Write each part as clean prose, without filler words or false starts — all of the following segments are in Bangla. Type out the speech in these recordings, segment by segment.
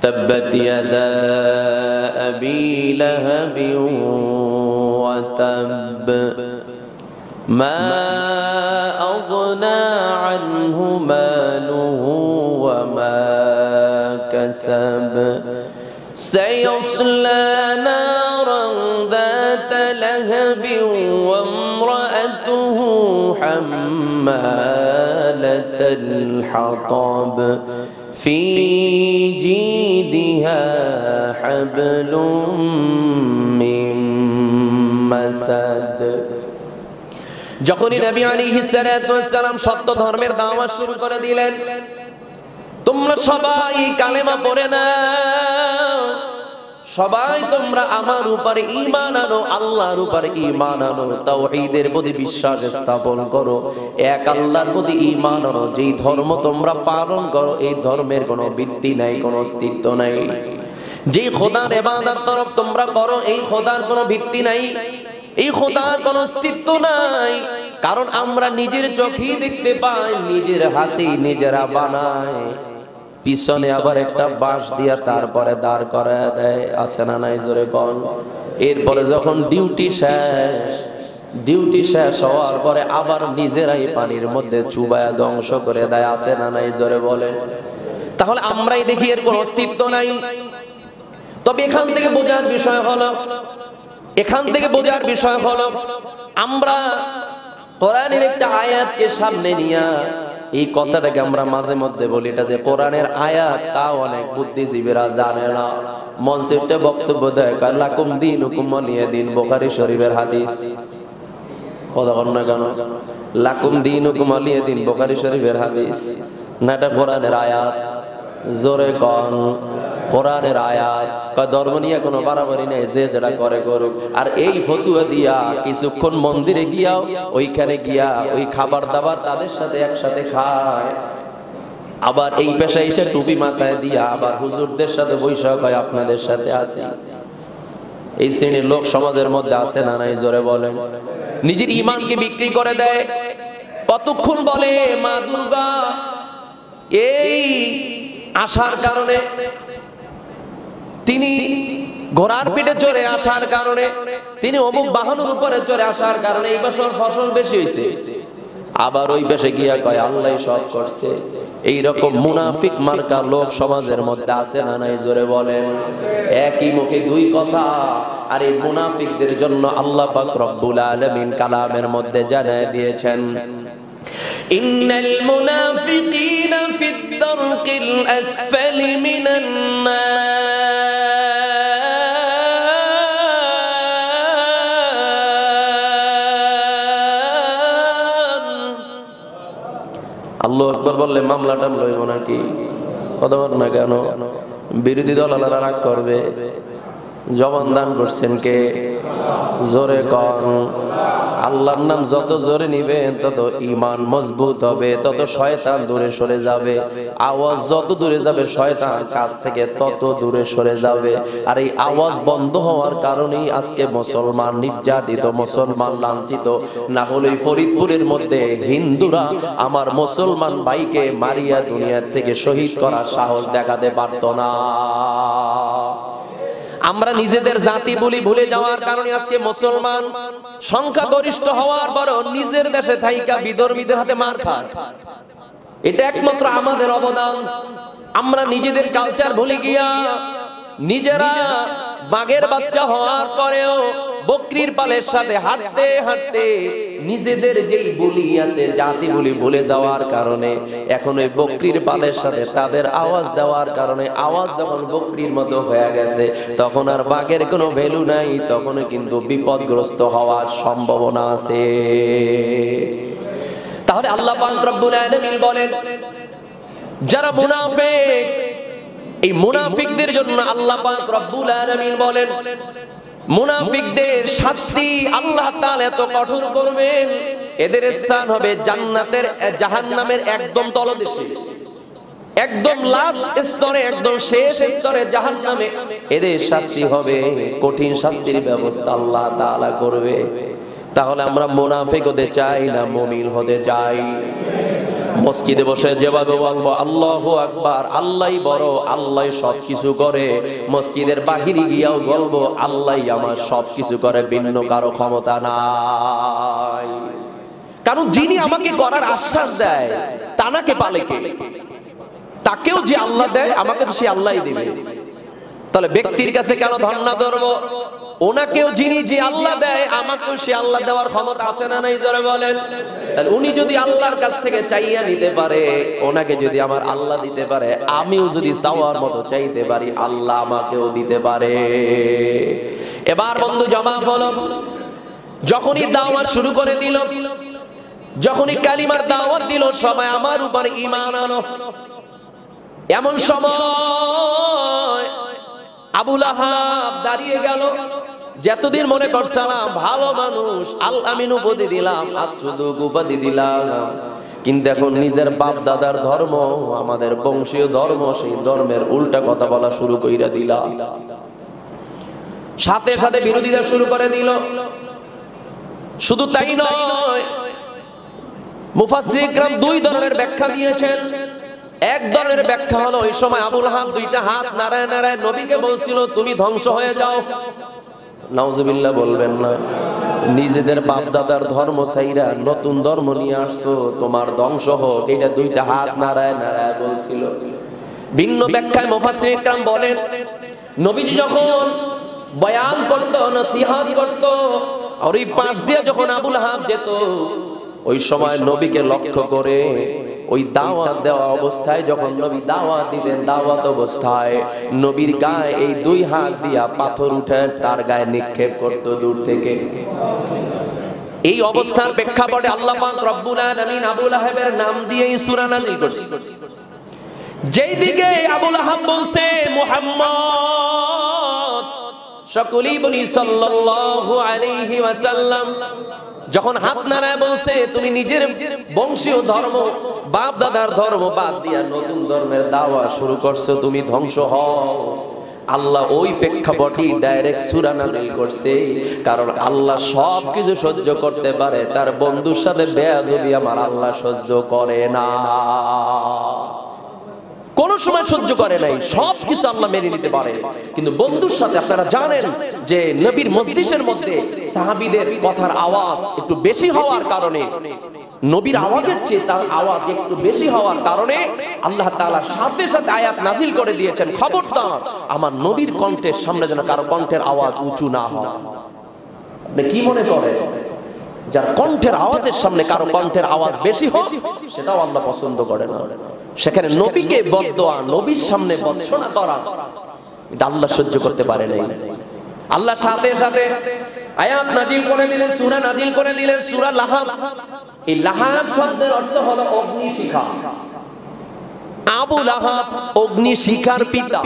تبت يدا أبي لهب وتب ما أغنى عنه ماله وما كسب سيصلى نارا ذات لهب وامرأته حمالة الحطب في جيدها حبل من مسد। যখনই নবী আলাইহিস সালাতু ওয়াস সালাম সত্য ধর্মের দাওয়াত শুরু করে দিলেন, তোমরা সবাই কালেমা পড়ে নাও, সবাই তোমরা আমার উপরে ঈমান আনো, আল্লাহর উপরে ঈমান আনো, তাওহীদের প্রতি বিশ্বাস স্থাপন করো, এক আল্লাহর প্রতি ঈমান আনো। যেই ধর্ম তোমরা পালন করো এই ধর্মের কোনো ভিত্তি নাই, কোনো অস্তিত্ব নাই। যেই খোদার ইবাদত তরফ তোমরা করো এই খোদার কোনো ভিত্তি নাই, এই খোদার কোনো অস্তিত্ব নাই। কারণ আমরা নিজের চোখেই দেখতে পাই, নিজের হাতেই নিজেরা বানাই, পিছনে আবার একটা বাঁশ দিয়া তারপরে দাঁড় করায় দেয়, আছে না নাই জোরে বল। এরপরে যখন ডিউটি শেষ হওয়ার পরে আবার নিজেরাই পানির মধ্যে চুবায়া ধ্বংস করে দেয়, আছে না নাই জোরে বলে। তাহলে আমরাই দেখি এর কোনো অস্তিত্ব নাই। তবে এখান থেকে বোঝার বিষয় হলো আমরা কোরআনের একটা আয়াতকে সামনে নিয়ে এই কথাটাকে আমরা মাঝে মধ্যে বলি, এটা যে কোরআনের আয়াত তা অনেক বুদ্ধিজীবীরা জানে না। মনসিফটে বক্তব্য দেয় লাকুম দীনুকুম ওয়ালিয়া দীন, বুখারী শরীফের হাদিস। কথা বল না কেন? লাকুম দীনুকুম ওয়ালিয়া দীন বুখারী শরীফের হাদিস না, এটা কোরআনের আয়াত। জোরে কন, কোরআনের আয়াত। ধর্ম নিয়ে কোনো বাড়াবাড়ি নেই, যে যেটা করে করুক। আর এই ফতুয়া দিয়া কিছুক্ষণ মন্দিরে গিয়াও ওইখানে গিয়া ওই খাবার দাবার তাদের সাথে একসাথে খায়, আবার এই পেশায় এসে টুপি মাথায় দিয়া আবার হুজুরদের সাথে বৈশাখ হয়, আপনাদের সাথে আছে। এই শ্রেণীর লোক সমাজের মধ্যে আছে না নাই জোরে বলেন। নিজের ঈমানকে বিক্রি করে দেয়। কতক্ষণ বলে মা দুর্গা এই আসার কারণে, তিনি ঘোড়ার পিঠে চড়ে আসার কারণে, তিনি অমুক বাহনের উপরে চড়ে আসার কারণে এই বছর ফসল বেশি হয়েছে। আবার ওই বেশে গিয়া কয় আল্লাহ সব করছে। এইরকম মুনাফিক মার্কা লোক সমাজের মধ্যে আছে না নাই জোরে বলেন। একই মুখে দুই কথা। আর এই মুনাফিকদের জন্য আল্লাহ পাক রব্বুল আলামিন কালামের মধ্যে জানিয়ে দিয়েছেন, ইন্নাল মুনাফিকিনা ফিদ দারকিল আসফালি মিনান নার। আল্লাহু আকবার বললে মামলাটা লইব নাকি? কথা বল না কেন? বিরোধী দলালারা রাগ করবে। জবান দান করছেন কে? জোরে কন। আল্লাহর নাম যত জোরে নিবেন তত ঈমান মজবুত হবে, তত শয়তান দূরে সরে যাবে। আওয়াজ যত দূরে যাবে শয়তান কাছ থেকে তত দূরে সরে যাবে। আর এই আওয়াজ বন্ধ হওয়ার কারণেই আজকে মুসলমান নির্যাতিত, মুসলমান লাঞ্ছিত। না হলে ফরিদপুরের মধ্যে হিন্দুরা আমার মুসলমান ভাইকে মারিয়া দুনিয়া থেকে শহীদ করার সাহস দেখাতে পারত না। আমরা নিজেদের জাতি বলি ভুলে যাওয়ার কারণে আজকে মুসলমান সংখ্যাগরিষ্ঠ হওয়ার পরও নিজের দেশে থাইকা বিধর্মীদের হাতে মার খায়। এটা একমাত্র আমাদের অবদান। আমরা নিজেদের কালচার ভুলে গিয়া নিজেরা বাঘের বাচ্চা হওয়ার পরেও বকরির পালের সাথে হাঁটতে হাঁটতে নিজেদের যেই বলি আছে জাতি বলি ভুলে যাওয়ার কারণে এখন ওই বকরির পালের সাথে তাদের আওয়াজ দেওয়ার কারণে আওয়াজ যখন বকরির মতো হয়ে গেছে তখন আর বাঘের কোনো ভ্যালু নাই, তখন কিন্তু বিপদগ্রস্ত হওয়ার সম্ভাবনা আছে। তাহলে আল্লাহ পাক রব্বুল আলামিন বলেন যারা মুনাফিক, এই মুনাফিকদের জন্য আল্লাহ পাক রব্বুল আলামিন বলেন মুনাফিকদের শাস্তি আল্লাহ তাআলা এত কঠোর করবেন, এদের স্থান হবে জান্নাতের জাহান্নামের একদম তলদেশে, একদম লাস্ট স্তরে, একদম শেষ স্তরে জাহান্নামে এদের শাস্তি হবে। কঠিন শাস্তির ব্যবস্থা আল্লাহ তাআলা করবে। তাহলে আমরা মুনাফিক হতে চাই না মুমিন হতে চাই? মসজিদে বসে যেভাবে বলবো আল্লাহু আকবার, আল্লাহই বড়, আল্লাহই সবকিছু করে, মসজিদের বাহিরে গিয়েও বলবো আল্লাহই আমার সবকিছু করে, ভিন্ন কারো ক্ষমতা নাই। কারণ যিনি আমাকে করার আশ্বাস দেয় তানাকে পালে কে? তাকেও যে আল্লাহ দেয় আমাকে তো সে আল্লাহই দেবে। তাহলে ব্যক্তির কাছে কেন ধর্ণা ধরবো? ওনাকেও যিনি যে আল্লাহ দেয় আমাকেও সে আল্লাহ দেওয়ার ক্ষমতা আছে না নাই? ধরে বলেন। তাহলে উনি যদি আল্লাহর কাছ থেকে চাইয়া নিতে পারে, ওনাকে যদি আমার আল্লাহ দিতে পারে, আমিও যদি চাওয়ার মতো চাইতে পারি আল্লাহ আমাকেও দিতে পারে। এবার বন্ধু জবাব হলো, যখনই দাওয়াত শুরু করে দিল, যখনই কালিমার দাওয়াত দিল, সবাই আমার উপর ঈমান আনো। এমন সময় আবু লাহাব দাঁড়িয়ে গেল। যতদিন মনে করছিলাম ভালো মানুষ, আল আমিন উপাধি দিলাম, আসুদুক উপাধি দিলাম, কিন্তু এখন নিজের বাপ দাদার ধর্ম, আমাদের বংশীয় ধর্ম, সেই ধর্মের উল্টা কথা বলা শুরু কইরা দিলাম। সাথে সাথে বিরোধিতা শুরু করে দিল। শুধু তাই নয়, মুফাসসির ইকরাম দুই ধরনের ব্যাখ্যা দিয়েছেন। এক ধরনের ব্যাখ্যা হলো, ওই সময় আবু লাহাব দুইটা হাত নাড়ায় নাড়ায় নবীকে বলছিল তুমি ধ্বংস হয়ে যাও। নাউজুবিল্লাহ বলবেন না। নিজেদের বাপ দাদার ধর্ম ছাইরা নতুন ধর্ম নিয়ে আসছো, তোমার ধ্বংস হোক, এটা দুইটা হাত নাড়ায় নাড়ায় বলছিল। ভিন্ন ব্যাখ্যায় মুফাসসির ইকরাম বলেন, নবীজি যখন বয়ান করত, নসিহত করত, আর ওই পাশ দিয়ে যখন আবু লাহাব যেত, ওই সময় নবীকে লক্ষ্য করে ওই দাওয়াত দেওয়া অবস্থায় যখন নবী দাওয়াত দিতেন, দাওয়াত অবস্থায় নবীর গায়ে এই দুই হাত দিয়া পাথর উঠে তার গায়ে নিক্ষেপ করত দূর থেকে। এই অবস্থার প্রেক্ষাপটে আল্লাহ পাক রব্বুল আলামিন আবু লাহাবের নাম দিয়ে এই সূরা নাযিল করেছে। যেই দিকে আবু লাহাব বলছে মুহাম্মদ, সকলেই বলি সাল্লাল্লাহু আলাইহি ওয়াসাল্লাম, যখন হাত নাড়ায় বলছে তুমি নিজের বংশীয় ধর্ম, বাপ দাদার ধর্ম বাদ দিয়া নতুন ধর্মের দাওয়া শুরু করছো, তুমি ধ্বংস হও, আল্লাহ ওই প্রেক্ষাপটে ডাইরেক্ট সূরা নাযিল করছে। কারণ আল্লাহ সবকিছু সহ্য করতে পারে, তার বন্ধুর সাথে বেয়াদবি আমার আল্লাহ সহ্য করে না, কোন সময় সহ্য করে নাই, সবকিছু আল্লাহ মেনে নিতে পারে। কিন্তু বন্ধুর সাথে আপনারা জানেন যে নবীর মজলিসের মধ্যে সাহাবীদের কথার আওয়াজ একটু বেশি হওয়ার কারণে, নবীর আওয়াজের চেয়ে তার আওয়াজ একটু বেশি হওয়ার কারণে আল্লাহ তাআলা সাথে সাথে আয়াত নাযিল করে দিয়েছেন, খবরদার আমার নবীর কণ্ঠের সামনে যেন কারো কণ্ঠের আওয়াজ উঁচু না হয়। আপনি কি মনে করেন, যার কণ্ঠের আওয়াজের সামনে কারো কণ্ঠের আওয়াজ বেশি হোক, সেটাও আল্লাহ পছন্দ করে না। সেখানে নবীকে বদদোয়া, নবীর সামনে বদশোনা করা, এটা আল্লাহ সহ্য করতে পারে নাই। আল্লাহ সাথে সাথে আয়াত নাযিল করে দিলেন, সূরা নাযিল করে দিলেন, সূরা লাহাব। এই লাহাব শব্দের অর্থ হলো অগ্নিশিখা। আবু লাহাব অগ্নিশিখার পিতা।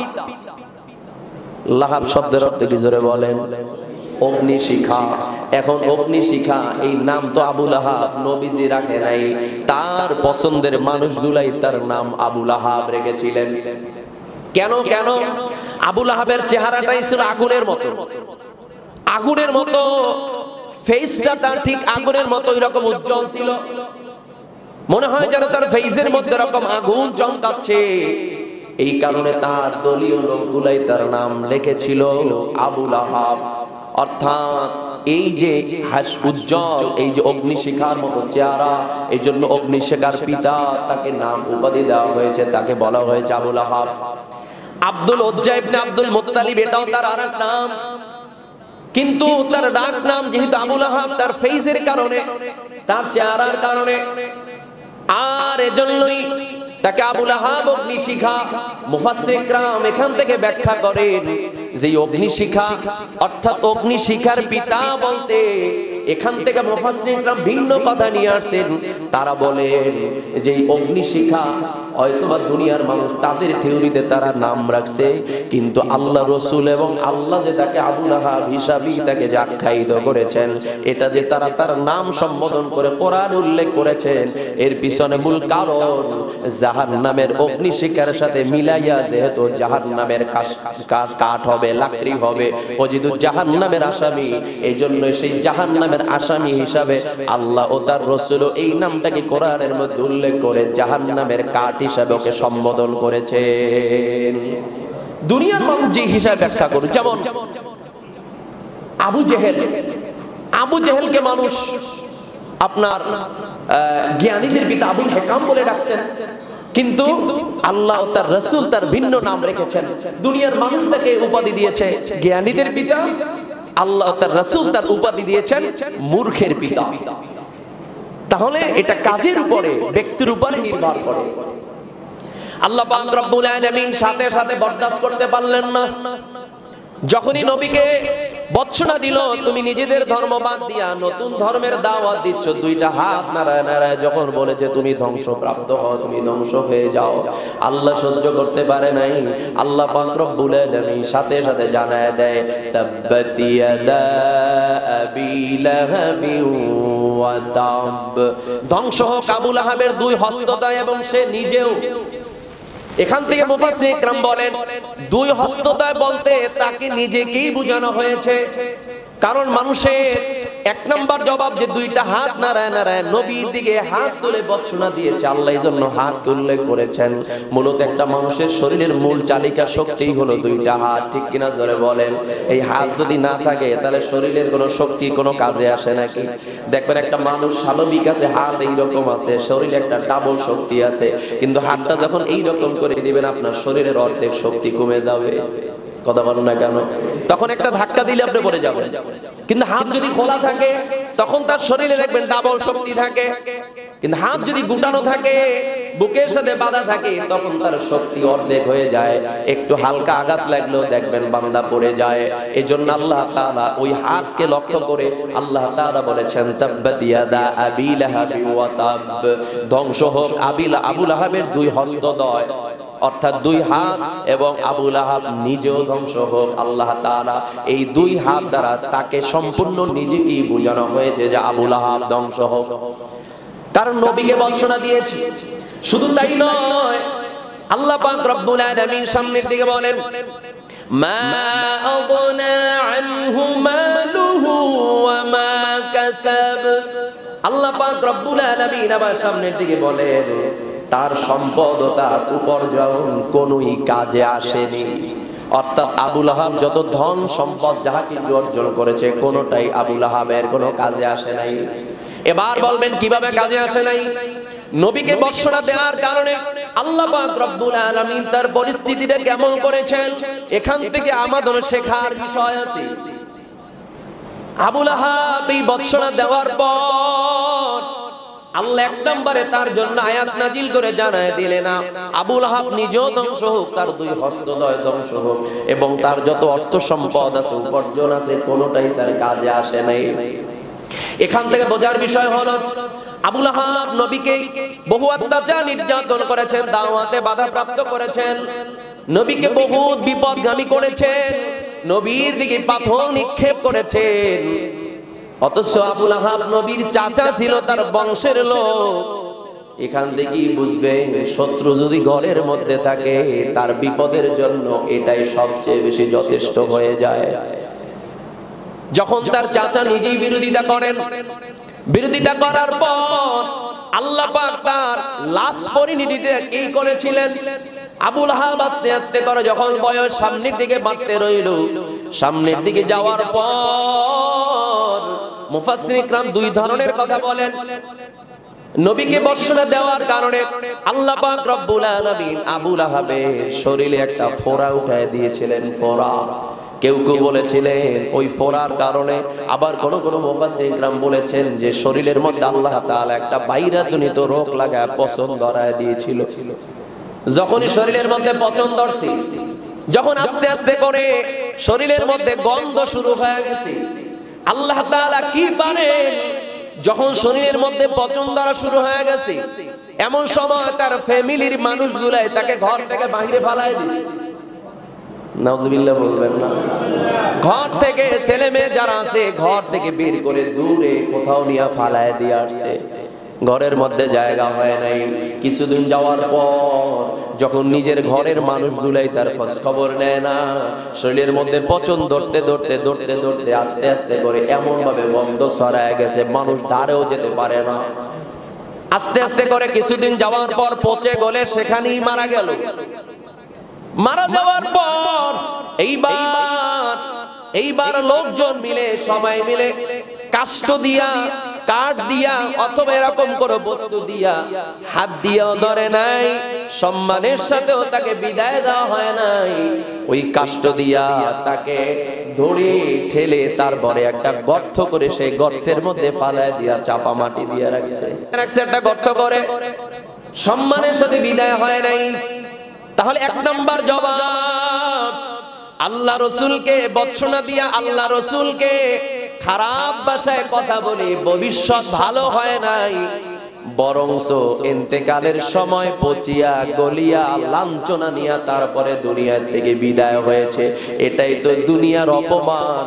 লাহাব শব্দের অর্থ কি জোরে বলেন? অগ্নিশিখা। এখন অগ্নিশিখা এই নাম তো আবু লাহাব নবীজি রাখে নাই, তার পছন্দের মানুষগুলাই তার নাম আবু লাহাব রেখেছিলেন। কেন? আবু লাহাবের চেহারাটাই ছিল আগুনের মতো, আগুনের মতো ফেসটা তার ঠিক আগুনের মতো এরকম উজ্জ্বল ছিল, মনে হয় যেন তার ফেসের মধ্যে এরকম আগুন চমকাচ্ছে। এই কারণে তার দলীয় লোকগুলাই তার নাম লিখেছিল আবু লাহাব। অর্থাৎ এই যে উজ্জ্বল, এই যে অগ্নিশিখার মতো চেহারা, এই জন্য অগ্নিশিখার পিতা তাকে নাম উপাধি দেওয়া হয়েছে, তাকে বলা হয়েছে আবু লাহাব। আব্দুল উজ্জা ইবনে আব্দুল মুত্তালিব, এটাও তার আরেক নাম, কিন্তু তার ডাক নাম যেহেতু আবু লাহাব, তার ফেসের কারণে, তার চেহারার কারণে, আর এজন্যই তাকে আবু লাহাব অগ্নিশিখা। মুফাসসির ইকরাম এখান থেকে ব্যাখ্যা করেন যে অগ্নিশিখা অর্থাৎ অগ্নিশিখার পিতা বলতে এখান থেকে মুফাসসির ইকরাম ভিন্ন কথা নিয়ে আসছেন। তারা বলেন যে অগ্নিশিখা হয়তোবা দুনিয়ার মানুষ তাদের থিওরিতে তারা নাম রাখছে, কিন্তু আল্লাহ রসুল এবং আল্লাহ যে তাকে আবু লাহাব হিসাবেই তাকে যে আখ্যায়িত করেছেন, এটা যে তারা তার নাম সম্বোধন করে কোরআন উল্লেখ করেছেন, এর পিছনে মূল কারণ জাহান্নামের অগ্নিশিখার সাথে মিলাইয়া যেহেতু জাহান্নামের কাঠ হবে, লাকড়ি হবে, ও যেহেতু জাহান্নামের আসামি, এই জন্য সেই জাহান্নামের আসামি হিসাবে আল্লাহ ও তার রসুল এই নামটাকে কোরআনের মধ্যে উল্লেখ করে জাহান্নামের কাঠ হিসাবে ওকে সম্বোধন করেছেন। দুনিয়ার মানুষ যে হিসাবে ব্যাখ্যা করে, যেমন আবু জেহেলকে মানুষ আপনার জ্ঞানীদের পিতা আবুল হেকাম বলে ডাকতেন, কিন্তু আল্লাহ ও তার রাসূল তার ভিন্ন নাম রেখেছেন। দুনিয়ার মানুষ তাকে উপাধি দিয়েছে জ্ঞানীদের পিতা, আল্লাহ ও তার রাসূল তার উপাধি দিয়েছেন মূর্খের পিতা। তাহলে এটা কাজের উপরে, ব্যক্তির উপরে নির্ভর করে। আল্লাহ পাক রব্বুল আলামিন সাথে সাথে বরদাস্ত করতে পারলেন না। যখনই নবীকে বর্ষনা দিল, তুমি নিজেদের ধর্ম বাদ দিয়া নতুন ধর্মের দাওয়াত দিচ্ছ, দুইটা হাত নাড়ায় নাড়ায় যখন বলেছে তুমি ধ্বংসপ্রাপ্ত হও, তুমি ধ্বংস হয়ে যাও, আল্লাহ সহ্য করতে পারে নাই। আল্লাহ পাক রব্বুল আলামিন সাথে সাথে জানায় দেয়, তাব্বাত ইয়াদা আবি লাহাবি ওয়া তাব, ধ্বংস হোক আবু লাহাবের দুই হস্তদ্বয় এবং সে নিজেও। এখান থেকে মুফাসসির ইকরাম বলেন, দুই হস্তদ্বয় বলতে তাকে নিজেকেই বোঝানো হয়েছে, কারণ মানুষের এক নাম্বার জবাব যে দুইটা হাত নাড়ায় নাড়ায় নবীর দিকে হাত তুলে বর্ষনা দিয়েছে, আল্লাহ এই জন্য হাত উল্লেখ করেছেন। মূলত একটা মানুষের শরীরের মূল চালিকা শক্তি হলো দুইটা হাত, ঠিক কিনা জোরে বলেন? এই হাত যদি না থাকে তাহলে শরীরের কোনো শক্তি কোনো কাজে আসে নাকি? দেখবেন একটা মানুষ স্বাভাবিক আছে, হাত এইরকম আছে, শরীরে একটা ডাবল শক্তি আছে, কিন্তু হাতটা যখন এইরকম করে দিবেন আপনার শরীরের অর্ধেক শক্তি কমে যাবে। কথা বলেন না কেন? তখন একটা ধাক্কা দিলে আপনি পড়ে যাবেন। কিন্তু হাত যদি খোলা থাকে তখন তার শরীরে দেখবেন ডাবল শক্তি থাকে, কিন্তু হাত যদি গুটানো থাকে, বুকের সাথে বাঁধা থাকে, তখন তার শক্তি অর্ধেক হয়ে যায়। একটু হালকা আঘাত লাগলেও দেখবেন বান্দা পড়ে যায়। এজন্য আল্লাহ তাআলা ওই হাতকে লক্ষ্য করে আল্লাহ তাআলা বলেছেন, তাব্বাত ইয়াদা আবি লাহাবি ওয়া তাব, ধ্বংস হোক আবু লাহাবের দুই হস্তদ্বয়, অর্থাৎ দুই হাত, এবং আবু লাহাব নিজেও ধ্বংস হোক। আল্লাহ তাআলা এই দুই হাত দ্বারা তাকে সম্পূর্ণ নিজেকেই বোঝানো হয়েছে যে আবু লাহাব ধ্বংস হোক, কারণ নবীকে বর্ষনা দিয়েছে। শুধু তাই নয়, আল্লাহ পাক রব্বুল আলামিন সামনের দিকে বলেন, মা আগনা আনহু মালুহু ওয়া মা কাসাব। আল্লাহ পাক রব্বুল আলামিন আবার সামনের দিকে বলেন, তার সম্পদ ও তার উপার্জন কোনই কাজে আসেনি। অর্থাৎ আবু লাহাব যত ধন সম্পদ যাহা কিছু অর্জন করেছে, কোনটাই আবু লাহাবের কোনো কাজে আসে নাই। এবার বলবেন কিভাবে কাজে আসে নাই? নবীকে বর্ষনা দেওয়ার কারণে আল্লাহ পাক রব্বুল আলামিন তার পরিস্থিতিটা কেমন করেছেন, এখান থেকে আমাদের শেখার বিষয় আছে। আবু লাহাব এই বর্ষনা দেওয়ার পর আল্লাহ এক নম্বরে তার জন্য আয়াত নাজিল করে জানায় দিলেন, আবু লাহাব নিজেও ধ্বংস হোক, তার দুই হস্তদ্বয় ধ্বংস হোক, এবং তার যত অর্থ সম্পদ আছে, উপার্জন আছে, কোনোটাই তার কাজে আসে নাই। এখান থেকে বোঝার বিষয় হলো, আবু লাহাব নবীকে বহু অত্যাচার নির্যাতন করেছেন, দাওয়াতে বাধাপ্রাপ্ত করেছেন, নবীকে বহুত বিপদগামী করেছেন, নবীর দিকে পাথর নিক্ষেপ করেছেন। অথচ আবু লাহাব নবীর চাচা ছিল, তার বংশের লোক। এখান থেকেই বুঝবেন, শত্রু যদি ঘরের মধ্যে থাকে তার বিপদের জন্য এটাই সবচেয়ে বেশি যথেষ্ট হয়ে যায়। যখন তার চাচা নিজেই বিরোধিতা করেন, বিরোধিতা করার পর আল্লাহ পাক তার লাশ পরিণতিতে কি করেছিলেন, আবু লাহাব আস্তে আস্তে করে যখন বয়স সামনের দিকে বাড়তে রইল, সামনের দিকে যাওয়ার পর মুফাসসির ইকরাম দুই ধরনের কথা বলেন। নবীকে বর্ষনা দেওয়ার কারণে আল্লাহ পাক রব্বুল আলামিন আবু লাহাবের শরীরে একটা ফোঁড়া উঠায় দিয়েছিলেন। ফোঁড়া, কেউ কেউ বলেছিলেন ওই ফোঁড়ার কারণে, আবার কোন কোন মুফাসসির ইকরাম বলেছেন যে শরীরের মধ্যে আল্লাহ তাআলা একটা ভাইরাসজনিত রোগ লাগায় পচন ধরায় দিয়েছিল। যখনই শরীরের মধ্যে পচন ধরছে, যখন আস্তে আস্তে করে শরীরের মধ্যে গন্ধ শুরু হয়ে গেছে, আল্লাহ তাআলা কি পারেন যখন শরীরের মধ্যে পচন ধরা শুরু হয়ে গেছে, এমন সময় তার ফ্যামিলির মানুষগুলাই তাকে ঘর থেকে বাইরে ফালায় দিচ্ছে। নাউজুবিল্লাহ বলবেন না? ঘর থেকে ছেলে মেয়ে যারা আছে ঘর থেকে বের করে দূরে কোথাও নিয়ে ফালায় দিয়ে আসছে। ঘরের মধ্যে জায়গা হয় নাই। কিছুদিন যাওয়ার পর যখন নিজের ঘরের মানুষগুলাই তার খোঁজ খবর নেয় না, শরীরের মধ্যে পচন ধরতে ধরতে ধরতে ধরতে আস্তে আস্তে করে এমন ভাবে গন্ধ ছড়ায় গেছে মানুষ ধারেও যেতে পারে না। আস্তে আস্তে করে কিছুদিন যাওয়ার পর পচে গলে সেখানেই মারা গেল। মারা যাওয়ার পর এইবার লোকজন মিলে সবাই মিলে কাষ্ঠ দিয়া, কাঠ দিয়া অথবা এরকম কোনো বস্তু দিয়া হাত দিয়েও ধরে নাই, সম্মানের সাথেও তাকে বিদায় দেওয়া হয় নাই। ওই কাষ্ঠ দিয়া তাকে ধরে ঠেলে তারপরে একটা গর্ত করে সেই গর্তের মধ্যে ফালায় দিয়া চাপা মাটি দিয়ে রাখছে একটা গর্ত করে, সম্মানের সাথে বিদায় হয় নাই। তাহলে এক নাম্বার জবাব, আল্লাহ রসুলকে বৎসনা দিয়া আল্লাহ রসুলকে খারাপ ভাষায় কথা বলে ভবিষ্যৎ ভালো হয় নাই, বরংস ইন্তেকালের সময় পচিয়া গলিয়া লাঞ্ছনা নিয়া তারপরে দুনিয়া থেকে বিদায় হয়েছে। এটাই তো দুনিয়ার অপমান।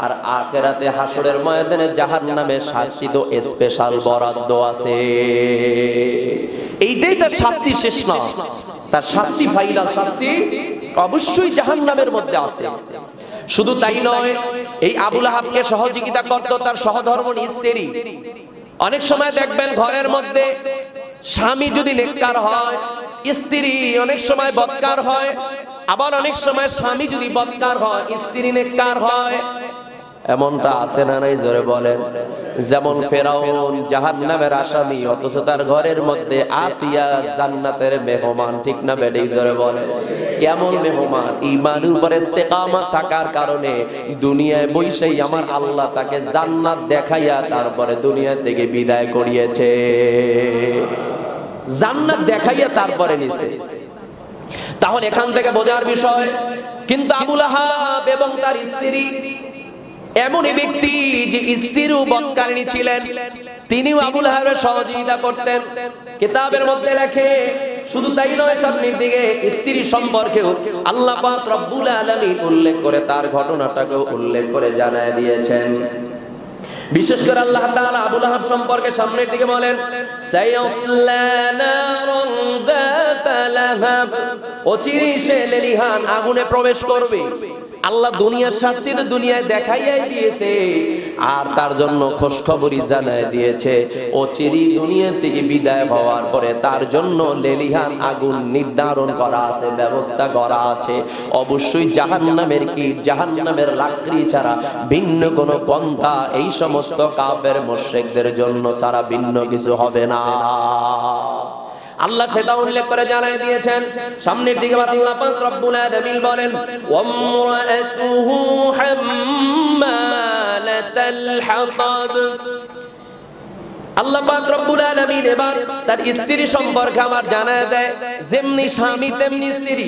আর আখিরাতে হাসরের ময়দানে জাহান্নামের শাস্তি তো স্পেশাল বরাদ্দ আছে। এইটাই তার শাস্তি শেষ না, তার শাস্তি ফাইনাল শাস্তি অবশ্যই জাহান্নামের মধ্যে আছে। শুধু তাই নয়, এই আবু লাহাবকে সহযোগিতা করত তার সহধর্মণী স্ত্রী। অনেক সময় দেখবেন ঘরের মধ্যে স্বামী যদি নেককার হয়, স্ত্রী অনেক সময় বদকার হয়, আবার অনেক সময় স্বামী যদি বদকার হয়, স্ত্রী নেককার হয়। এমনটা আছে না নাই জোরে বলেন? যেমন ফেরাউন জাহান্নামের আসামি, অথচ তার ঘরের মধ্যে আসিয়া জান্নাতের মেহমান। ঠিক না বেডি জোরে বলেন? কেমন মেহমান? ঈমানের উপর ইস্তেকামত থাকার কারণে দুনিয়ায় বসেই আমার আল্লাহ তাকে জান্নাত দেখাইয়া তারপরে দুনিয়া থেকে বিদায় করিয়েছে। জান্নাত দেখাইয়া তারপরে নিছে। তাহলে এখান থেকে বোঝার বিষয়, কিন্তু আবু লাহাব এবং তার স্ত্রী এমনই ব্যক্তি যে স্ত্রীও বদকারিণী ছিলেন, তিনিও আবু লাহাবের সহযোগিতা করতেন। কিতাবের মধ্যে লেখে, শুধু তাই নয়, সামনের দিকে স্ত্রী সম্পর্কেও আল্লাহ পাক রব্বুল আলামিন উল্লেখ করে তার ঘটনাটাকেও উল্লেখ করে জানায় দিয়েছেন। বিশেষ করে আল্লাহ তাআলা আবু লাহাব সম্পর্কে সামনের দিকে বলেন, সায়াসলা নারুন যাতা লাহাব, অচিরেই সে লেলিহান আগুনে প্রবেশ করবে। আল্লাহ দুনিয়ার শাস্তি তো দুনিয়ায় দেখাইয়াই দিয়েছে, আর তার জন্য খোঁজখবরই জানায় দিয়েছে অচিরেই দুনিয়া থেকে বিদায় হওয়ার পরে তার জন্য লেলিহান আগুন নির্ধারণ করা আছে, ব্যবস্থা করা আছে। অবশ্যই জাহান্নামের কি, জাহান্নামের লাকড়ি ছাড়া ভিন্ন কোনো পন্থা এই সমস্ত কাফের মুশরিকদের জন্য ছাড়া ভিন্ন কিছু হবে না। আল্লাহ সেটা উল্লেখ করে জানাই দিয়েছেন। সামনের দিকে আল্লাহ পাক রব্বুল আলামিন বলেন, ওয়ামরাতুহু হাম্মালাতাল হাতাব। আল্লাহ পাক রব্বুল আলামিন এবার তার স্ত্রী সম্পর্কে আমার জানায় দেয়, যেমনি স্বামী তেমনি স্ত্রী।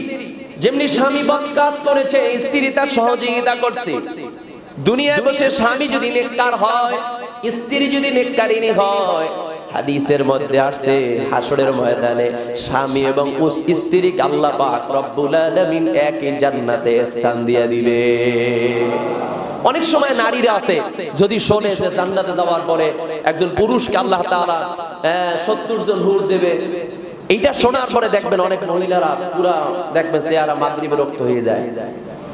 যেমনি স্বামী বদ কাজ করেছে, স্ত্রী তার সহযোগিতা করছে। দুনিয়ায় বসে স্বামী যদি নেককার হয়, স্ত্রী যদি নেককারিনী হয়, হাদিসের মধ্যে আসছে হাসরের ময়দানে স্বামী এবং স্ত্রীকে আল্লাহ পাক রব্বুল আলামিন একই জান্নাতে স্থান দিয়ে দিবে। অনেক সময় নারীরা আছে, যদি শোনে যে জান্নাতে যাওয়ার পরে একজন পুরুষকে আল্লাহ তাআলা 70 জন হুর দেবে, এইটা শোনার পরে দেখবেন অনেক মহিলারা পুরা দেখবেন চেহারা মাগরিবের রক্ত হয়ে যায়।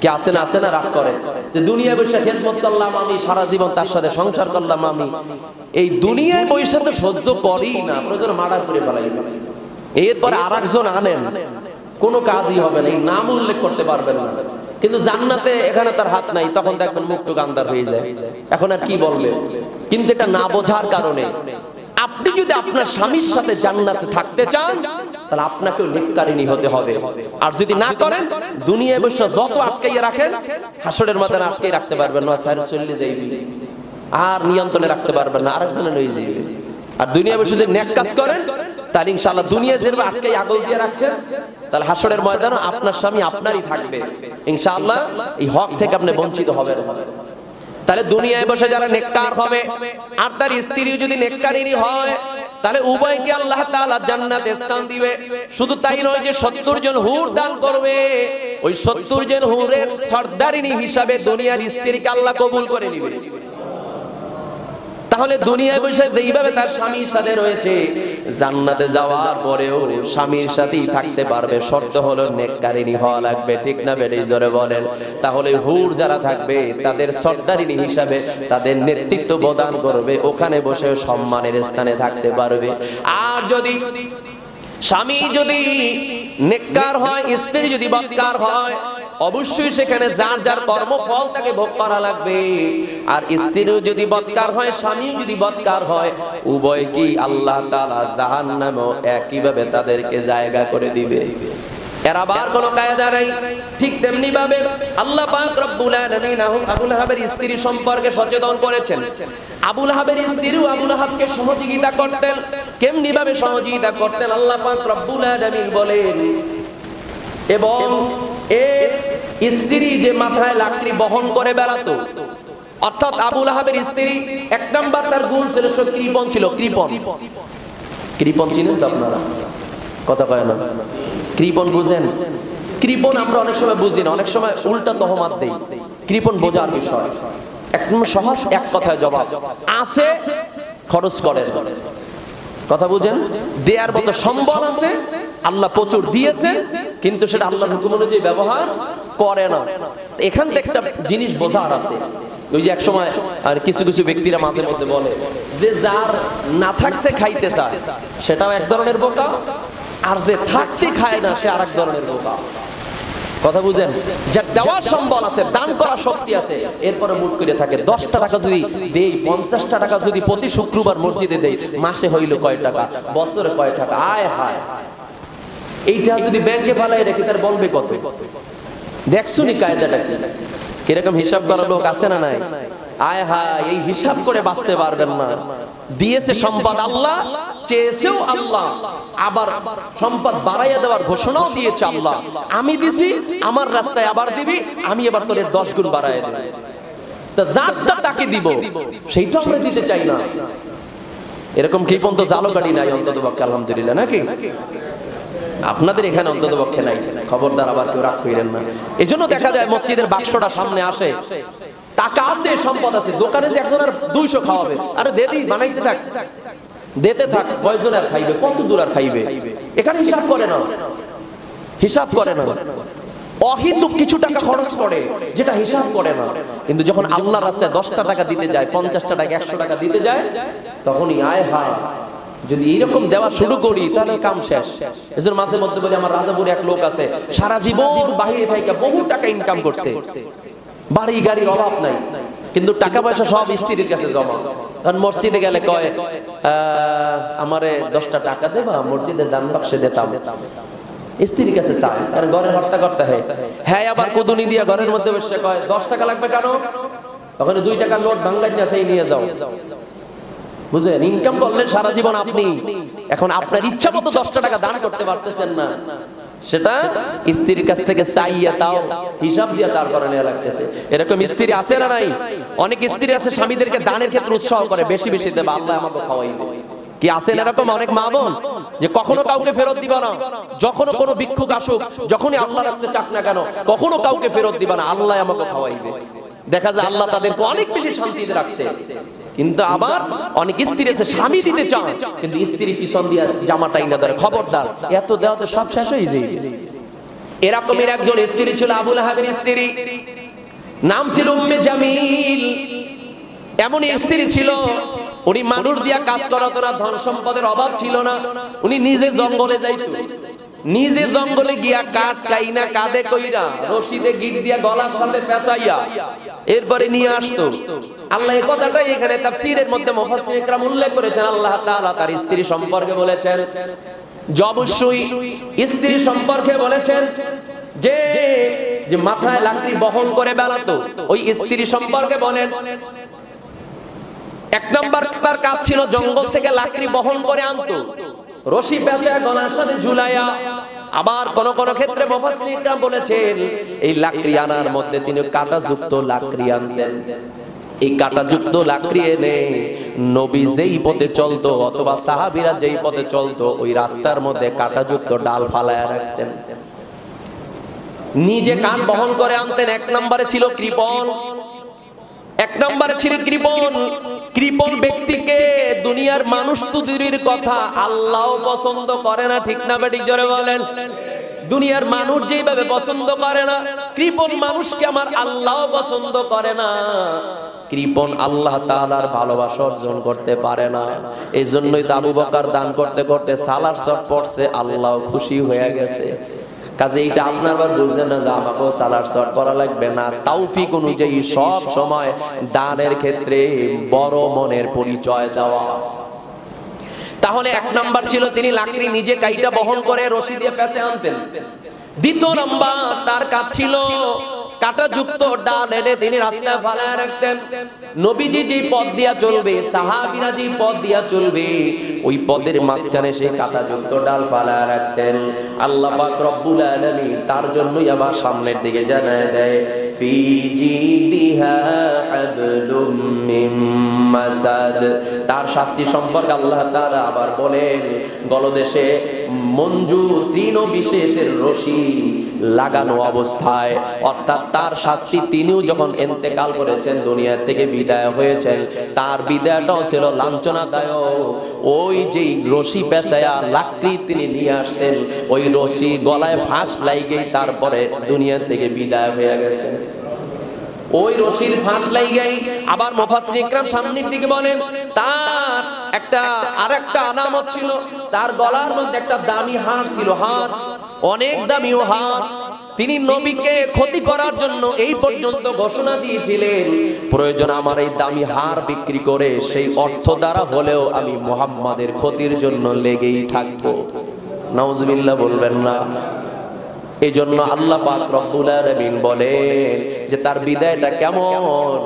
কে আছে না রাগ করে যে দুনিয়ায় বসে খেদমত করলাম আমি, সারা জীবন তার সাথে সংসার করলাম আমি, এই দুনিয়ায় বসে তো সহ্য করি না, প্রয়োজন মার্ডার করে ফেলাই। এরপরে আরেকজন আনেন, কোনো কাজই হবে না, এই নাম উল্লেখ করতে পারবেন না। কিন্তু জান্নাতে এখানে তার হাত নাই, তখন দেখবেন মুখটুক আন্দার হয়ে যায়, এখন আর কি বলবে। কিন্তু এটা না বোঝার কারণে, আপনি যদি আপনার স্বামীর সাথে জান্নাতে থাকতে চান তাহলে আপনাকেও নেককারিনী হতে হবে। আর যদি না করেন, দুনিয়ায় বসে যত আটকাইয়া রাখেন, হাসরের ময়দানে আটকাই রাখতে পারবেন না, সাইরে চলে যাইবি, আর নিয়ন্ত্রণে রাখতে পারবেন না, আরেকজনে লয়ে যাইবে। আর দুনিয়ায় বসে যদি নেক কাজ করেন, তাহলে ইনশাআল্লাহ দুনিয়া যেভাবে আটকাই আগল দিয়ে রাখছেন, তাহলে হাসরের ময়দানে আপনার স্বামী আপনারই থাকবে ইনশাআল্লাহ। এই হক থেকে আপনি বঞ্চিত হবেন। তাহলে দুনিয়ায় বসে যারা নেককার হবে আর তার স্ত্রী যদি নেককারিনী হয়, তাহলে উভয়কে আল্লাহ তাআলা জান্নাতে স্থান দিবে। শুধু তাই নয় যে 70 জন হুর দান করবে, ওই 70 জন হুরের সর্দারিনী হিসাবে দুনিয়ার স্ত্রীকে আল্লাহ কবুল করে নেবে। তাহলে দুনিয়ায় বসে যেইভাবে তার স্বামীর সাথে রয়েছে, জান্নাতে যাওয়ার পরেও স্বামীর সাথেই থাকতে পারবে। শর্ত হলো নেককারিনী হওয়া লাগবে, ঠিক না বেড়ে জোরে বলেন। তাহলে হুর যারা থাকবে তাদের সর্দারিনী হিসাবে তাদের নেতৃত্ব প্রদান করবে, ওখানে বসে সম্মানের স্থানে থাকতে পারবে। আর যদি স্বামী যদি নেককার হয়, স্ত্রী যদি বদকার হয়, অবশ্যই সেখানে যার যার কর্মফল তাকে ভোগ করা লাগবে। আর স্ত্রীও যদি বদকার হয়, স্বামী যদি বদকার হয়, উভয়কেই আল্লাহ তাআলা জাহান্নামে একইভাবে তাদেরকে জায়গা করে দিবে। এর আবার কোনো কায়দা নাই। ঠিক তেমনি ভাবে আল্লাহ পাক রব্বুল আলামিন আবু লাহাবের স্ত্রী সম্পর্কে সচেতন করেছেন। আবু লাহাবের স্ত্রীও আবু লাহাবকে সহযোগিতা করতেন। কেমনি ভাবে সহযোগিতা করতেন আল্লাহ পাক রব্বুল আলামিন বলেন, এবং এর স্ত্রী যে মাথায় লাকড়ি বহন করে বেড়াতো, অর্থাৎ আবু লাহাবের স্ত্রী এক নাম্বার তার গুণ ছিল কৃপণ ছিল। কৃপণ, কৃপণ চিনেন তো আপনারা? কথা কয় না? কৃপণ বুঝেন? কৃপণ আমরা অনেক সময় বুঝি না, অনেক সময় উল্টা তহমাত দেই। কৃপণ বোঝার বিষয় একদম সহজ, এক কথায় জবাব আছে, খরচ করেন। কথা বুঝেন? দেয়ার মতো সম্বল আছে, আল্লাহ প্রচুর দিয়েছে, কিন্তু সেটা আল্লাহর হুকুম অনুযায়ী ব্যবহার করে না। এখান থেকে একটা জিনিস বোঝার আছে। ওই যে এক সময় আর কিছু কিছু ব্যক্তিরা মাঝে মধ্যে বলে যে যার না থাকতে খাইতে চায় সেটাও এক ধরনের বোকা, আর যে থাকতে খায় না সে আরেক ধরনের বোকা। কথা বুঝেন? যার দেওয়ার সম্বল আছে, দান করার শক্তি আছে, এরপরে মুট করে থাকে। 10টা টাকা যদি দেই, 50টা টাকা যদি প্রতি শুক্রবার মসজিদে দেই, মাসে হইল কয় টাকা, বছরে কয় টাকা? আয় হায়, এইটা যদি ব্যাংকে পালাই রেখে তার বলবে কত? দেখছুনি কায়দাটা কি? কিরকম হিসাব করার লোক আছে না নাই? আয় হায়, এই হিসাব করে বাঁচতে পারবেন না। দিয়েছে সম্পদ আল্লাহ, চেয়েছেও আল্লাহ, আবার সম্পদ বাড়াইয়া দেওয়ার ঘোষণাও দিয়েছে আল্লাহ। আমি দিছি, আমার রাস্তায় আবার দিবি, আমি এবার তোর 10 গুণ বাড়াইয়া দেব। তা যারটা তাকে দিব, সেইটা আমরা দিতে চাই না। এরকম কৃপণ তো জালো গাড়ি নাই অন্তত পক্ষে, আলহামদুলিল্লাহ, নাকি? আপনাদের এখানে অন্তত পক্ষে নাই, খবরদার আবার কেউ রাগ কইরেন না। এজন্য দেখা যায় মসজিদের বাক্সটা সামনে আসে, টাকা আছে, সম্পদ আছে, দোকানে যে একজন আর 200 খাওয়াবে, আরে দে দি, বানাইতে থাক, দিতে থাক, কয়জন আর খাইবে, কত দূর আর খাইবে? এখানে হিসাব করে না, হিসাব করে না। অহিতুক কিছু টাকা খরচ করে যেটা হিসাব করে না, কিন্তু যখন আল্লাহর রাস্তায় 10টা টাকা দিতে যায়, 50টা টাকা, 100 টাকা দিতে যায়, তখনই আয় হায়, যদি এইরকম দেওয়া শুরু করি তাহলে কাম শেষ। এজন্য মাঝে মধ্যে বলি, আমার রাজাপুরে এক লোক আছে, সারা জীবন বাইরে থেকে বহু টাকা ইনকাম করছে, বাড়ি গাড়ির অভাব নাই, কিন্তু টাকা পয়সা সব স্ত্রীর কাছে জমা। কারণ মসজিদে গেলে কয়, আমারে 10টা টাকা দেবা, মসজিদে দান বাক্সে দিতাম। স্ত্রীর কাছে চায়, কারণ ঘরে হত্যা করতে হয়। হ্যাঁ, আবার কুদুনি দিয়া ঘরের মধ্যে বসে কয় 10 টাকা লাগবে কেন? ওখানে 2 টাকার নোট বাংলায় না সেই নিয়ে যাও। বুঝলেন? ইনকাম করলেন সারা জীবন আপনি, এখন আপনার ইচ্ছা মতো 10টা টাকা দান করতে পারতেছেন না, সেটা স্ত্রীর কাছ থেকে চাইয়া তাও হিসাব দিয়ে তারপরে নেওয়া লাগতেছে। এরকম স্ত্রী আছে না নাই? অনেক স্ত্রী আছে স্বামীদেরকে দানের ক্ষেত্রে উৎসাহ করে, বেশি বেশি দেবে, আল্লাহ আমাকে খাওয়াইবে। কি আছেন এরকম অনেক মা বোন যে কখনো কাউকে ফেরত দিবা না, যখন কোনো ভিক্ষুক আসুক, যখনই আল্লাহর রাস্তায় চাক না কেন, কখনো কাউকে ফেরত দিবা না, আল্লাহ আমাকে খাওয়াইবে। দেখা যায় আল্লাহ তাদেরকে অনেক বেশি শান্তিতে রাখছে। কিন্তু আবার অনেক স্ত্রী আছে স্বামী দিতে চান, কিন্তু স্ত্রী পিছন দিয়ে জামাটাই না ধরে। খবরদার, এত দেওয়াতে সব শেষ হয়ে যায়। এরকমের একজন স্ত্রী ছিল আবু লাহাবের স্ত্রী, নাম ছিল উম্মে জামিল। এমন স্ত্রী ছিল, উনি মানুষ দিয়া কাজ করাতো না, ধন সম্পদের অভাব ছিল না, উনি নিজে জঙ্গলে যাইতো, নিজে জঙ্গলে গিয়া কাঠ কাইনা কাঁধে কইরা রশিদে গিট দিয়া গলার সাথে পেঁচাইয়া এরপরে নিয়ে আসতো। আল্লাহ এই কথাটাই এখানে তাফসীরের মধ্যে মুফাসসির ইকরাম উল্লেখ করেছেন। আল্লাহ তাআলা তার স্ত্রী সম্পর্কে বলেছেন, অবশ্যই স্ত্রী সম্পর্কে বলেছেন যে যে মাথায় লাকড়ি বহন করে বেড়াতো, ওই স্ত্রী সম্পর্কে বলেন, এক নাম্বার তার কাজ ছিল জঙ্গল থেকে লাকড়ি বহন করে আনতো, রশি পেঁচা গলার সাথে ঝুলাইয়া। আবার কোন কোন ক্ষেত্রে মুফাসসির ইকরাম বলেছেন এই লাকড়ি আনার মধ্যে তিনি কাঁটা যুক্ত লাকড়ি আনতেন। এই কাঁটাযুক্ত লাকড়ি এনে নবী যেই পথে চলতো অথবা সাহাবীরা যেই পথে চলতো ওই রাস্তার মধ্যে কাঁটাযুক্ত ডাল ফালায়া রাখতেন। নিজে কাঠ বহন করে আনতেন। এক নম্বরে ছিল কৃপণ, এক নম্বরে ছিল কৃপণ। কৃপণ ব্যক্তিকে দুনিয়ার মানুষ তো দূরের কথা আল্লাহও পছন্দ করে না, ঠিক না বেঠিক জোরে বলেন? দুনিয়ার মানুষ যেভাবে পছন্দ করে না, কৃপণ মানুষকে আমার আল্লাহও পছন্দ করে না। কৃপণ আল্লাহ তাআলার ভালোবাসা অর্জন করতে পারে না। এই জন্যই তো আবু বকর দান করতে করতে সালার শট পড়ছে, আল্লাহ খুশি হয়ে গেছে। কাজে এইটা আপনার আবার বুঝলেন না যে আমাকেও সালার শট পড়া লাগবে না। তৌফিক অনুযায়ী সব সময় দানের ক্ষেত্রে বড় মনের পরিচয় দেওয়া। তাহলে এক নাম্বার ছিল তিনি লাকড়ি নিজে কাইটা বহন করে রশি দিয়ে পেঁচে আনতেন। দ্বিতীয় নাম্বার তার কাজ ছিল কাঁটাযুক্ত ডাল এনে তিনি রাস্তায় ফালায় রাখতেন। নবীজি যে পথ দিয়া চলবে, সাহাবীরা যে পথ দিয়া চলবে, ওই পথের মাঝখানে সেই কাঁটাযুক্ত ডাল ফালায় রাখতেন। আল্লাহ পাক রব্বুল আলামিন তার জন্যই আবার সামনের দিকে জানায় দেয় ফি জিদিহা হাবলুম মিন মাসাদ। তার শাস্তি সম্পর্কে আল্লাহ তাআলা আবার বলেন গলদেশে মঞ্জু তৃণ বিশেষের রশি লাগানো অবস্থায়, অর্থাৎ তার শাস্তি তিনিও যখন ইন্তেকাল করেছেন, দুনিয়া থেকে বিদায় হয়েছেন, তার বিদায়টাও ছিল লাঞ্ছনাদায়ক। ওই যে রশি পেঁচায়া লাকড়ি তিনি নিয়ে আসতেন, ওই রশি গলায় ফাঁস লাগেই তারপরে দুনিয়া থেকে বিদায় হয়ে গেছেন। ওই রশির ফাঁস লাগাই আবার মুফাসসিরিন ইকরাম সামনের দিকে বলেন তার একটা আরেকটা আলামত ছিল, তার গলার মধ্যে একটা দামি হার ছিল, হার অনেক দামি ও হার। তিনি নবীকে ক্ষতি করার জন্য এই পর্যন্ত ঘোষণা দিয়েছিলেন, প্রয়োজন আমার এই দামি হার বিক্রি করে সেই অর্থ দ্বারা হলেও আমি মুহাম্মাদের ক্ষতির জন্য লেগেই থাকবো। নাউজুবিল্লাহ বলবেন না? এই জন্য আল্লাহ পাক রব্বুল আলামিন বলেন যে তার বিদায়টা কেমন,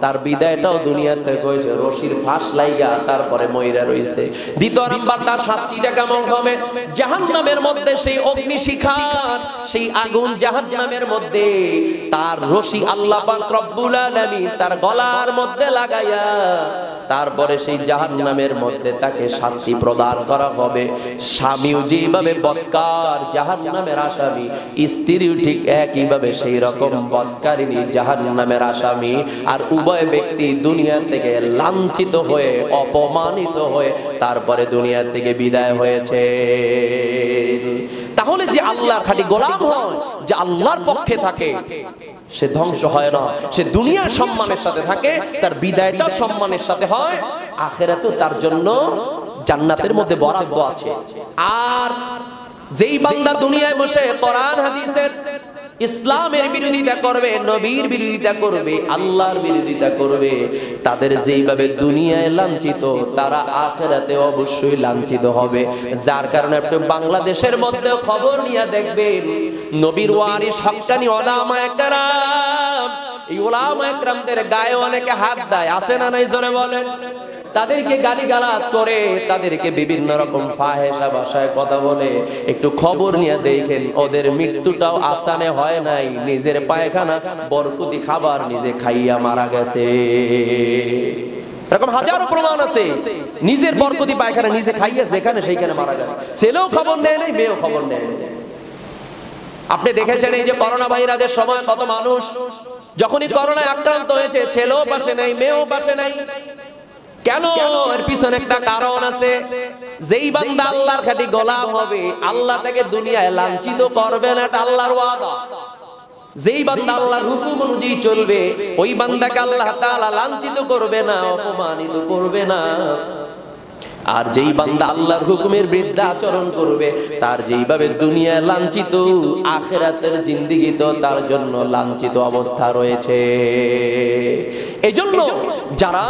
তার বিদায়টাও দুনিয়া থেকে হয়েছে রশির ফাঁস লাইগা তারপরে মইরা রইছে। দ্বিতীয় নাম্বার তার শাস্তিটা কেমন হবে, জাহান্নামের মধ্যে সেই অগ্নিশিখার সেই আগুন জাহান্নামের মধ্যে তার রশি আল্লাহ পাক রব্বুল আলামিন তার গলার মধ্যে লাগাইয়া তারপরে সেই জাহান্নামের মধ্যে তাকে শাস্তি প্রদান করা হবে। স্বামীও যেভাবে বদকার জাহান্নামের আসামি, স্ত্রীও ঠিক একইভাবে সেই রকম বদকারিনী জাহান্নামের আসামি। আর উভয় ব্যক্তি দুনিয়া থেকে লাঞ্ছিত হয়ে অপমানিত হয়ে তারপরে দুনিয়া থেকে বিদায় হয়েছে। তাহলে যে আল্লাহর খাঁটি গোলাম হয়, যে আল্লাহর পক্ষে থাকে, সে ধ্বংস হয় না, সে দুনিয়ার সম্মানের সাথে থাকে, তার বিদায়টা সম্মানের সাথে হয়, আখিরাতেও তার জন্য জান্নাতের মধ্যে বরাদ্দ আছে। আর যেই বান্দা দুনিয়ায় বসে কোরআন হাদিসের ইসলামের বিরোধিতা করবে, নবীর বিরোধিতা করবে, আল্লাহর বিরোধিতা করবে, তাদের যেইভাবে দুনিয়ায় লাঞ্ছিত তারা আখিরাতে অবশ্যই লাঞ্ছিত হবে। যার কারণে আপনি বাংলাদেশের মধ্যে খবর নিয়ে দেখবেন নবীর ওয়ারিস হক্কানি উলামায়ে কেরাম, এই উলামায়ে কেরামদের গায়ে অনেকে হাত দেয়, আছে না নাই জোরে বলেন? তাদেরকে গালিগালাজ করে, তাদেরকে বিভিন্ন রকম ফাহেসা ভাষায় কথা বলে। একটু খবর নিয়ে দেখেন ওদের মৃত্যুটাও আসানে হয় নাই, নিজের পায়খানা বরকতি খাবার নিজে খাইয়া মারা গেছে। এরকম হাজারো প্রমাণ আছে, নিজের বরকতি পায়খানা নিজে খাইয়া যেখানে সেইখানে মারা গেছে। ছেলেও খবর নেয় নাই, মেয়েও খবর নেয় নাই। আপনি দেখেছেন এই যে করোনা ভাইরাসের সময় শত মানুষ যখনই করোনায় আক্রান্ত হয়েছে, ছেলেও পাশে নাই, মেয়েও পাশে নাই। কেন? এর পিছনে একটা কারণ আছে। যেই বান্দা আল্লাহর খাঁটি গোলাম হবে, আল্লাহ তাকে দুনিয়ায় লাঞ্ছিত করবে না, এটা আল্লাহর ওয়াদা। যেই বান্দা আল্লাহর হুকুম অনুযায়ী চলবে, ওই বান্দাকে আল্লাহ তাআলা লাঞ্ছিত করবে না, অপমানিত করবে না। আর যেই বান্দা আল্লাহর হুকুমের বিরুদ্ধে আচরণ করবে, তার যেইভাবে দুনিয়ায় লাঞ্ছিত, আখিরাতের জিন্দেগিতেও তার জন্য লাঞ্ছিত অবস্থা রয়েছে। এজন্য যারা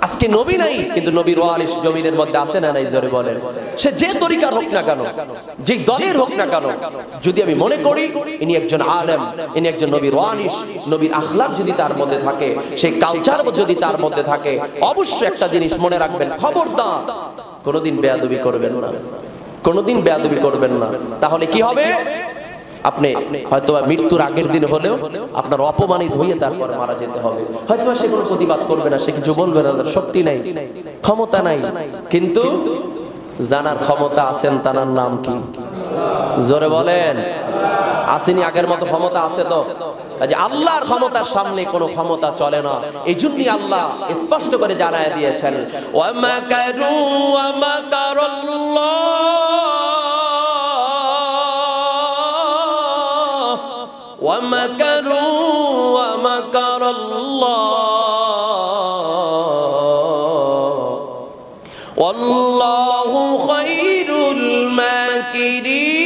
আজকে নবী নাই কিন্তু নবীর ওয়ারিস জমিনের মধ্যে আছে না নাই জোরে বলেন? সে যে তরিকার হোক না কেন, যে দলের হোক না কেন, যদি আমি মনে করি ইনি একজন আলেম, ইনি একজন নবীর ওয়ারিস, নবীর আখলাক যদি তার মধ্যে থাকে, সেই কালচার যদি তার মধ্যে থাকে, অবশ্যই একটা জিনিস মনে রাখবেন, খবরদার কোনোদিন বেয়াদবি করবেন না, কোনোদিন বেয়াদবি করবেন না। তাহলে কি হবে? আপনি হয়তো মৃত্যুর আগের দিন হলেও আপনার অপমানিত হয়ে তারপর মারা যেতে হবে। হয়তো সে কোনো প্রতিবাদ করবে না, সে কিছু বলবে না, তার শক্তি নাই, ক্ষমতা নাই, কিন্তু জানার ক্ষমতা আছেন, তার নাম কি? জোরে বলেন। আসেনি? আগের মতো ক্ষমতা আছে তো? যে আল্লাহর ক্ষমতার সামনে কোনো ক্ষমতা চলে না। এই জন্যই আল্লাহ স্পষ্ট করে জানায় দিয়েছেন, ওয়া মাকারু ওয়া মাকারাল্লাহ ওয়া মাকারু ওয়া মাকারাল্লাহ ওয়াল্লাহু খায়রুল মাকিরিন।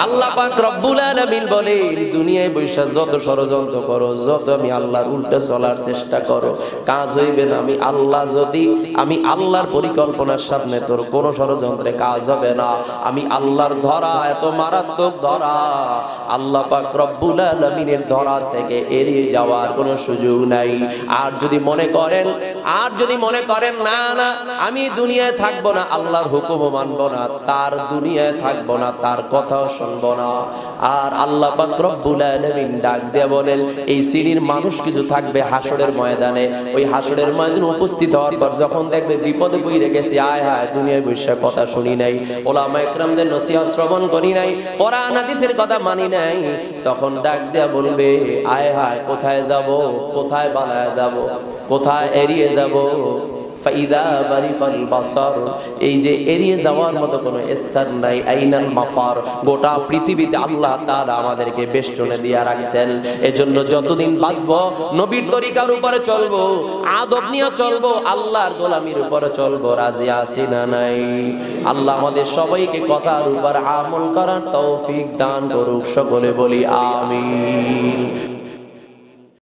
আল্লাহ পাক রব্বুল আলামিন বলেন, দুনিয়ায় বৈশা যত ষড়যন্ত্র করো, যত আমি আল্লাহর উল্টে চলার চেষ্টা করো, কাজ হইবে না। আমি আল্লাহর পরিকল্পনার সামনে তোর কোন ষড়যন্ত্রে কাজ হবে না। আমি আল্লাহর ধরা এত মারাত্মক ধরা, আল্লাহ পাক রব্বুল আলামিনের ধরা থেকে এড়িয়ে যাওয়ার কোনো সুযোগ নাই। আর যদি মনে করেন না না আমি দুনিয়ায় থাকবো না, আল্লাহর হুকুমও মানবো না, তার দুনিয়ায় থাকবো না, তার কথাও শুনবো না, আর আল্লাহ পাক রব্বুল আলামিন ডাক দিয়ে বলেন, এই শ্রেণীর মানুষ কিছু থাকবে হাসরের ময়দানে। ওই হাসরের ময়দানে উপস্থিত হওয়ার পর যখন দেখবে বিপদে পড়ে গেছে, আয় হায় দুনিয়ায় বসে কথা শুনি নাই, ওলামা ইকরামদের নসিহত শ্রবণ করি নাই, কোরআন হাদিসের কথা মানি নাই, তখন ডাক দিয়ে বলবে, আয় হায় কোথায় যাব, কোথায় পালায় যাব, কোথায় এড়িয়ে যাব। ফাইদা বারিকাল বাসার, এই যে এড়িয়ে যাওয়ার মতো কোনো স্থান নাই। আইনাল মাফার, গোটা পৃথিবীতে আল্লাহ তাআলা আমাদেরকে বেষ্টনে দিয়ে রাখছেন। এজন্য যতদিন বাঁচবো নবীর তরিকার উপরে চলবো, আদব নিয়ে চলবো, আল্লাহর গোলামির উপরে চলবো। রাজি আছি না নাই? আল্লাহ আমাদের সবাইকে কথার উপর আমল করার তৌফিক দান করুক, সকলে বলি আমিন।